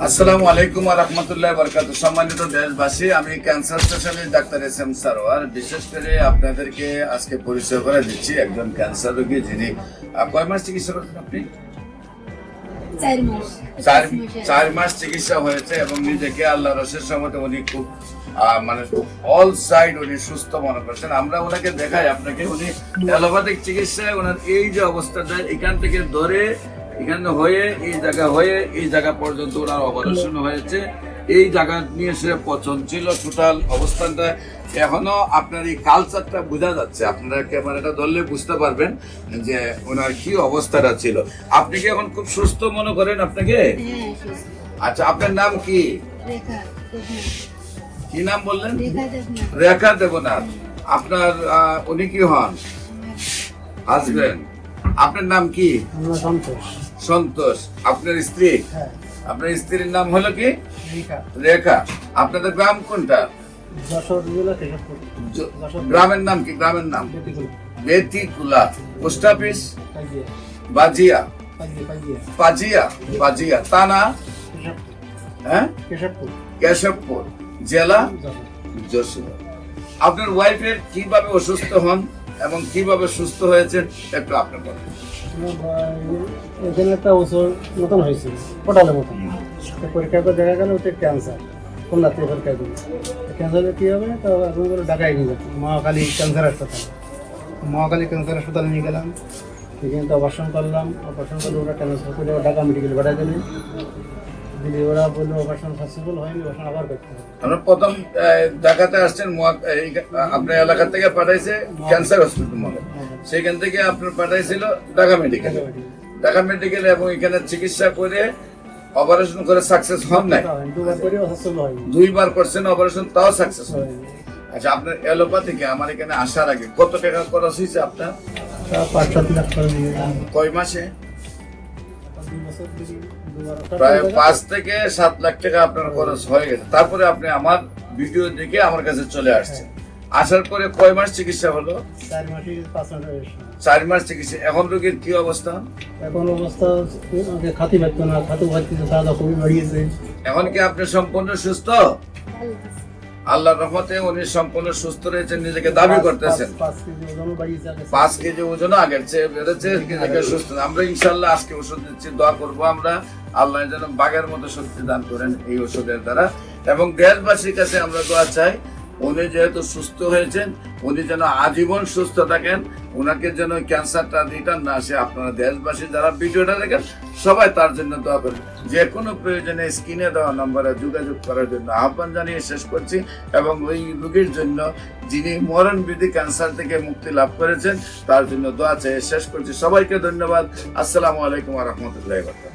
আসসালামু আলাইকুম ওয়া রাহমাতুল্লাহি ওয়া বারাকাতুহু। সম্মানিত দেশবাসী, আমি cancer specialist doctor SM. Sarwar. বিশেষ করে আপনাদেরকে আজকে পরিচয় করে দিচ্ছি একজন ক্যান্সার রোগী যিনি কয় মাস চিকিৎসা করছেন আপনি? 4 মাস চিকিৎসা হয়েছে এবং নিজেকে আল্লাহর রসের সম্মতে উনি খুব মানে অল সাইড উনি সুস্থ মনে করছেন। আমরা ওনাকে দেখাই আপনাকে, উনি অ্যালোপ্যাথিক চিকিৎসায় ওনার এই যে অবস্থাটা এখান থেকে ধরে এখানে হয়ে এই জায়গা পর্যন্ত ওনার অপারেশন হয়েছে। এই জায়গা নিয়ে সে পচন ছিল টোটাল অবস্থানটা। এখনো আপনার এই কালচারটা বোঝা যাচ্ছে, আপনারা ক্যামেরাটা ধরলে বুঝতে পারবেন যে ওনার কি অবস্থাটা ছিল। আপনি কি এখন খুব সুস্থ মনে করেন আপনাকে? আচ্ছা, আপনার নাম কি? কি নাম বললেন? রেখা দেবনাথ। আপনার উনি কি হন? হাজবেন্ড। আপনার নাম কি? সন্তোষ। আপনার স্ত্রী? আপনার স্ত্রীর নাম হলো কি? রেখা। আপনাদের গ্রাম কোনটা? গ্রামের নাম কি? গ্রামের নাম বেতিকুলা। Post office? বাজিয়া। বাজিয়া থানা? হ্যাঁ, কেশবপুর। জেলা? যশোর। আপনার ওয়াইফের কিভাবে অসুস্থ হন এবং কিভাবে সুস্থ হয়েছেন একটু আপনি বলেন। এখানে একটা ওষুধ মতন হয়েছিল পোটালের মতন, পরীক্ষা করে দেখা গেল ওতে ক্যান্সার। খুলনাতে পরীক্ষা করি ক্যান্সারে কী হবে, তো এখন করে ঢাকায় নিয়ে যাবো মহাকালী ক্যান্সার হাসপাতাল। মহাকালী ক্যান্সার হাসপাতালে নিয়ে গেলাম, সেখানে তো অপারেশন করলাম। অপারেশন করলে ওরা ট্রান্সফার করে ঢাকা মেডিকেল পাঠা দিলেন। দিদি ওরা বললো অপারেশন সাকসেসফুল হয়নি, অপারেশন আবার করতে হবে। আমরা প্রথম ঢাকাতে আসছেন, আপনার এলাকা থেকে পাঠাইছে ক্যান্সার হসপিটাল মনে, সেখান থেকে আপনার পাঠাইছিল ঢাকা মেডিকেল এবং এখানে চিকিৎসা করে অপারেশন করে সাকসেস হন নাই। দুইবার করছেন অপারেশন, তাও সাকসেস হয়। আচ্ছা, আপনার অ্যালোপ্যাথিকে আমার এখানে আসার আগে কত টাকা খরচ হয়েছে আপনার? 5-7 লাখ টাকা। কয় মাসে? প্রায় 5 থেকে 7 লাখ টাকা আপনার খরচ হয়ে গেছে। তারপরে আপনি আমার ভিডিও দেখে আমার কাছে চলে আসছেন। আসার পরে কয় মাস চিকিৎসা হলো? 4 মাস চিকিৎসা। এখন রোগীর কি অবস্থা? এখন অবস্থা খাতি পারতো না, খাতু পাচ্ছিল, খাওয়া খুবই বাড়িয়েছে। এখন কি আপনি সম্পূর্ণ সুস্থ? আল্লাহর রহমতে উনি সম্পূর্ণ সুস্থ রয়েছেন, নিজেকে দাবি করতেছেন। 5 কেজি ওজন আগের চেয়ে বেড়েছে, নিজেকে সুস্থ। আমরা ইনশাল্লাহ আজকে ওষুধ দিচ্ছি, দোয়া করবো আমরা আল্লাহ যেন বাঘের মতো শক্তি দান করেন এই ওষুধের দ্বারা। এবং দেশবাসীর কাছে আমরা দোয়া চাই, উনি যেহেতু সুস্থ হয়েছেন উনি যেন আজীবন সুস্থ থাকেন, ওনাকে যেন ক্যান্সারটা রিটার্ন না আসে। আপনারা দেশবাসী যারা ভিডিওটা দেখেন সবাই তার জন্য দোয়া করেন। যে কোনো প্রয়োজনে স্ক্রিনে দেওয়া নম্বরে যোগাযোগ করার জন্য আহ্বান জানিয়ে শেষ করছি। এবং ওই রোগীর জন্য যিনি মরণবিধি ক্যান্সার থেকে মুক্তি লাভ করেছেন তার জন্য দোয়া চেয়ে শেষ করছি। সবাইকে ধন্যবাদ। আসসালামু আলাইকুম ওয়া রাহমাতুল্লাহি ওয়া বারাকাতুহু।